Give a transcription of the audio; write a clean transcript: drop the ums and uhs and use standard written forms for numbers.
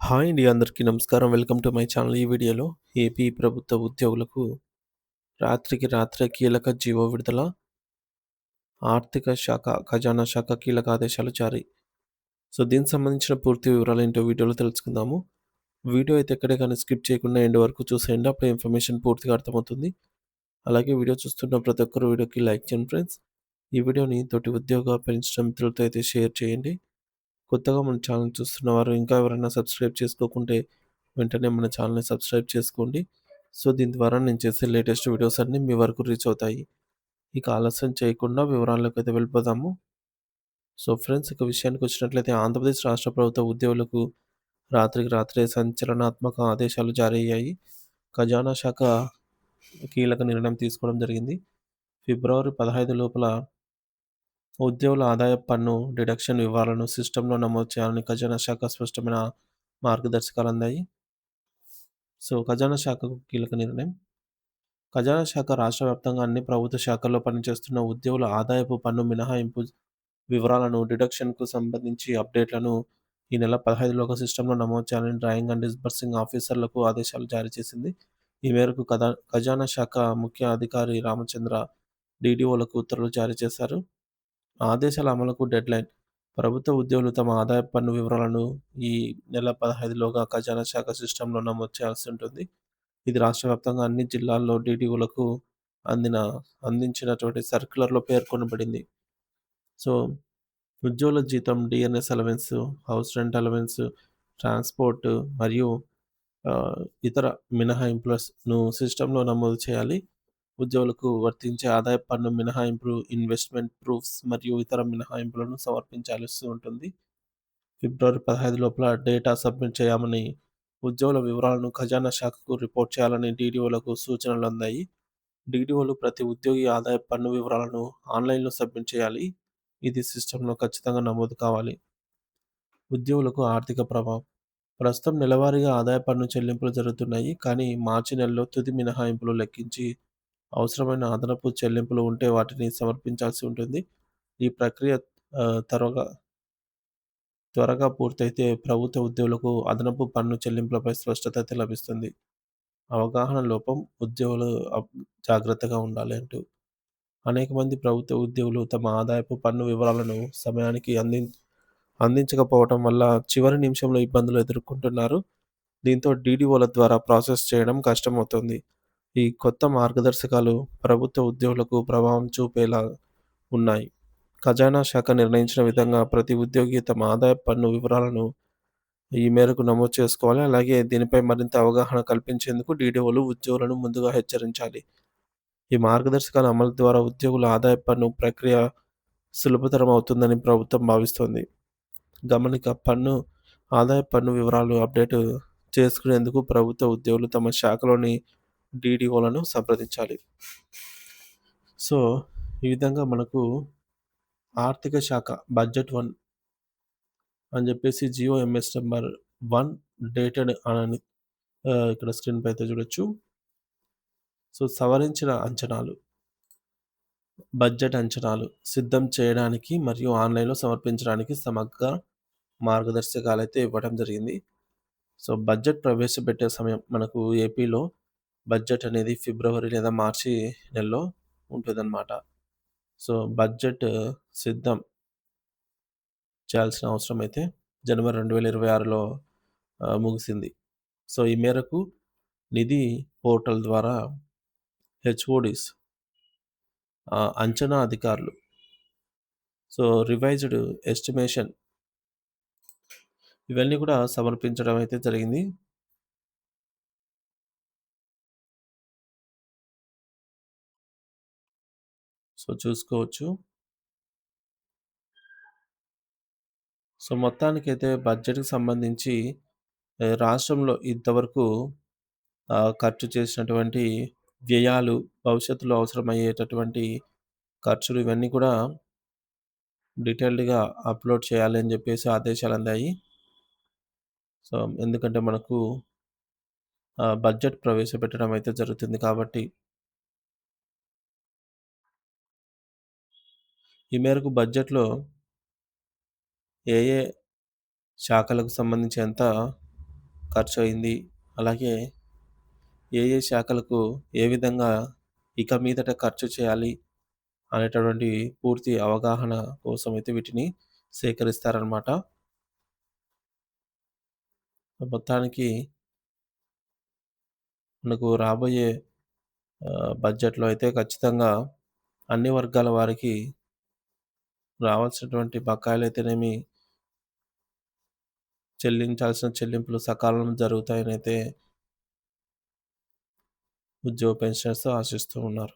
Hi అండి. అందరికీ నమస్కారం. Welcome to my channel. ఈ వీడియోలో ఏపీ ప్రభుత్వ ఉద్యోగులకు రాత్రికి రాత్రే కీలక జీవో విడుదల. ఆర్థిక శాఖ, ఖజానా శాఖ కీలక ఆదేశాలు జారీ. దీనికి సంబంధించిన పూర్తి వివరాలేంటో వీడియోలో తెలుసుకుందాము. వీడియో అయితే ఎక్కడే కానీ స్కిప్ చేయకుండా ఎండ్ వరకు చూసేయండి. అప్పుడు ఇన్ఫర్మేషన్ పూర్తిగా అర్థమవుతుంది. అలాగే వీడియో చూస్తున్న ప్రతి ఒక్కరు వీడియోకి లైక్ చేయండి ఫ్రెండ్స్. ఈ వీడియోని తోటి ఉద్యోగ పెంచిన మిత్రులతో అయితే షేర్ చేయండి. కొత్తగా మన ఛానల్ చూస్తున్న వారు ఇంకా ఎవరైనా సబ్స్క్రైబ్ చేసుకోకుంటే వెంటనే మన ఛానల్‌ని సబ్స్క్రైబ్ చేసుకోండి. దీని ద్వారా నేను చేసే లేటెస్ట్ వీడియోస్ అన్నీ మీ వరకు రీచ్ అవుతాయి. ఇక ఆలస్యం చేయకుండా వివరాల్లోకైతే వెళ్ళిపోదాము. ఫ్రెండ్స్, ఇక విషయానికొచ్చినట్లయితే ఆంధ్రప్రదేశ్ రాష్ట్ర ప్రభుత్వ ఉద్యోగులకు రాత్రికి రాత్రే సంచలనాత్మక ఆదేశాలు జారీ అయ్యాయి. ఖజానా శాఖ కీలక నిర్ణయం తీసుకోవడం జరిగింది. ఫిబ్రవరి 15 లోపల ఉద్యోగుల ఆదాయపు పన్ను డిడక్షన్ వివరాలను సిస్టమ్‌లో నమోదు చేయాలని ఖజానా శాఖ స్పష్టమైన మార్గదర్శకాలందాయి. ఖజానా శాఖకు కీలక నిర్ణయం. ఖజానా శాఖ రాష్ట్ర వ్యాప్తంగా అన్ని ప్రభుత్వ శాఖల్లో పనిచేస్తున్న ఉద్యోగుల ఆదాయపు పన్ను మినహాయింపు వివరాలను డిడక్షన్‌కు సంబంధించి అప్డేట్‌లను ఈ నెల 15లోగా సిస్టమ్‌లో నమోదు చేయాలని డ్రాయింగ్ అండ్ డిస్బర్సింగ్ ఆఫీసర్లకు ఆదేశాలు జారీ చేసింది. ఈ మేరకు ఖజానా శాఖ ముఖ్య అధికారి రామచంద్ర డీడీఓలకు ఉత్తర్వులు జారీ చేశారు. ఆదేశాల అమలుకు డెడ్‌లైన్. ప్రభుత్వ ఉద్యోగులు తమ ఆదాయపు పన్ను వివరాలను ఈ నెల 15లోగా ఖజానా శాఖ సిస్టమ్‌లో నమోదు చేయాల్సి ఉంటుంది. ఇది రాష్ట్ర వ్యాప్తంగా అన్ని జిల్లాల్లో డీడీఓలకు అందిన అందించినటువంటి సర్క్యులర్‌లో పేర్కొనబడింది. సో, ఉద్యోగుల జీతం, DNS allowance, house rent allowance, transport మరియు ఇతర మినహాయింపులను సిస్టమ్‌లో నమోదు చేయాలి. ఉద్యోగులకు వర్తించే ఆదాయపు పన్ను మినహాయింపులు, ఇన్వెస్ట్‌మెంట్ ప్రూఫ్స్ మరియు ఇతర మినహాయింపులను సమర్పించాల్సి ఉంటుంది. ఫిబ్రవరి 15 లోపల డేటా సబ్మిట్ చేయమని, ఉద్యోగుల వివరాలను ఖజానా శాఖకు రిపోర్ట్ చేయాలని డీడీఓలకు సూచనలు అందాయి. డీడీఓలు ప్రతి ఉద్యోగి ఆదాయపు పన్ను వివరాలను ఆన్‌లైన్‌లో సబ్మిట్ చేయాలి. ఇది సిస్టమ్‌లో ఖచ్చితంగా నమోదు కావాలి. ఉద్యోగులకు ఆర్థిక ప్రభావం. ప్రస్తుతం నెలవారీగా ఆదాయ పన్ను చెల్లింపులు జరుగుతున్నాయి. కానీ మార్చి నెలలో తుది మినహాయింపులు లెక్కించి అవసరమైన అదనపు చెల్లింపులు ఉంటే వాటిని సమర్పించాల్సి ఉంటుంది. ఈ ప్రక్రియ త్వరగా త్వరగా పూర్తయితే ప్రభుత్వ ఉద్యోగులకు అదనపు పన్ను చెల్లింపులపై స్పష్టత అయితే లభిస్తుంది. అవగాహన లోపం, ఉద్యోగులు జాగ్రత్తగా ఉండాలి అంటూ. అనేక మంది ప్రభుత్వ ఉద్యోగులు తమ ఆదాయపు పన్ను వివరాలను సమయానికి అందించకపోవటం వల్ల చివరి నిమిషంలో ఇబ్బందులు ఎదుర్కొంటున్నారు. దీంతో డీడీఓల ద్వారా ప్రాసెస్ చేయడం కష్టమవుతుంది. ఈ కొత్త మార్గదర్శకాలు ప్రభుత్వ ఉద్యోగులకు ప్రభావం చూపేలా ఉన్నాయి. ఖజానా శాఖ నిర్ణయించిన విధంగా ప్రతి ఉద్యోగి తమ ఆదాయపు పన్ను వివరాలను ఈ మేరకు నమోదు చేసుకోవాలి. అలాగే దీనిపై మరింత అవగాహన కల్పించేందుకు డీడీఓలు ఉద్యోగులను ముందుగా హెచ్చరించాలి. ఈ మార్గదర్శకాల అమలు ద్వారా ఉద్యోగుల ఆదాయపు పన్ను ప్రక్రియ సులభతరం అవుతుందని ప్రభుత్వం భావిస్తోంది. గమనిక: ఆదాయపు పన్ను వివరాలు అప్డేట్ చేసుకునేందుకు ప్రభుత్వ ఉద్యోగులు తమ శాఖలోని డీడీఓలను సంప్రదించాలి. సో, ఈ విధంగా మనకు ఆర్థిక శాఖ బడ్జెట్ 1 అని చెప్పేసి జీఓఎంఎస్ నంబర్ 1 డేటెడ్ అని ఇక్కడ స్క్రీన్‌పై అయితే చూడొచ్చు. సవరించిన అంచనాలు. బడ్జెట్ అంచనాలు సిద్ధం చేయడానికి మరియు ఆన్‌లైన్‌లో సమర్పించడానికి సమగ్ర మార్గదర్శకాలైతే ఇవ్వడం జరిగింది. బడ్జెట్ ప్రవేశపెట్టే సమయం మనకు ఏపీలో బడ్జెట్ అనేది ఫిబ్రవరి లేదా మార్చి నెలలో ఉంటుందన్నమాట. బడ్జెట్ సిద్ధం చేయాల్సిన అవసరం అయితే జనవరి 2026లో ముగిసింది. ఈ మేరకు నిధి పోర్టల్ ద్వారా హెచ్ఓడీస్, అంచనా అధికారులు, రివైజ్డ్ ఎస్టిమేషన్ ఇవన్నీ కూడా సమర్పించడం అయితే జరిగింది. చూసుకోవచ్చు. మొత్తానికైతే బడ్జెట్‌కి సంబంధించి రాష్ట్రంలో ఇంతవరకు ఖర్చు చేసినటువంటి వ్యయాలు, భవిష్యత్తులో అవసరమయ్యేటటువంటి ఖర్చులు ఇవన్నీ కూడా డీటెయిల్డ్‌గా అప్‌లోడ్ చేయాలి అని చెప్పేసి ఆదేశాలందాయి. ఎందుకంటే మనకు బడ్జెట్ ప్రవేశపెట్టడం అయితే జరుగుతుంది కాబట్టి. ఈ మేరకు బడ్జెట్‌లో ఏ శాఖలకు సంబంధించి ఎంత ఖర్చయింది, అలాగే ఏ ఏ శాఖలకు ఏ విధంగా ఇక మీదట ఖర్చు చేయాలి అనేటటువంటి పూర్తి అవగాహన కోసమైతే వీటిని సేకరిస్తారనమాట. మొత్తానికి మనకు రాబోయే బడ్జెట్‌లో అయితే ఖచ్చితంగా అన్ని వర్గాల వారికి రావాల్సినటువంటి బకాయిలైతేనేమి, చెల్లించాల్సిన చెల్లింపులు సకాలంలో జరుగుతాయనైతే ఉద్యోగ పెన్షనర్స్ ఆశిస్తూ ఉన్నారు.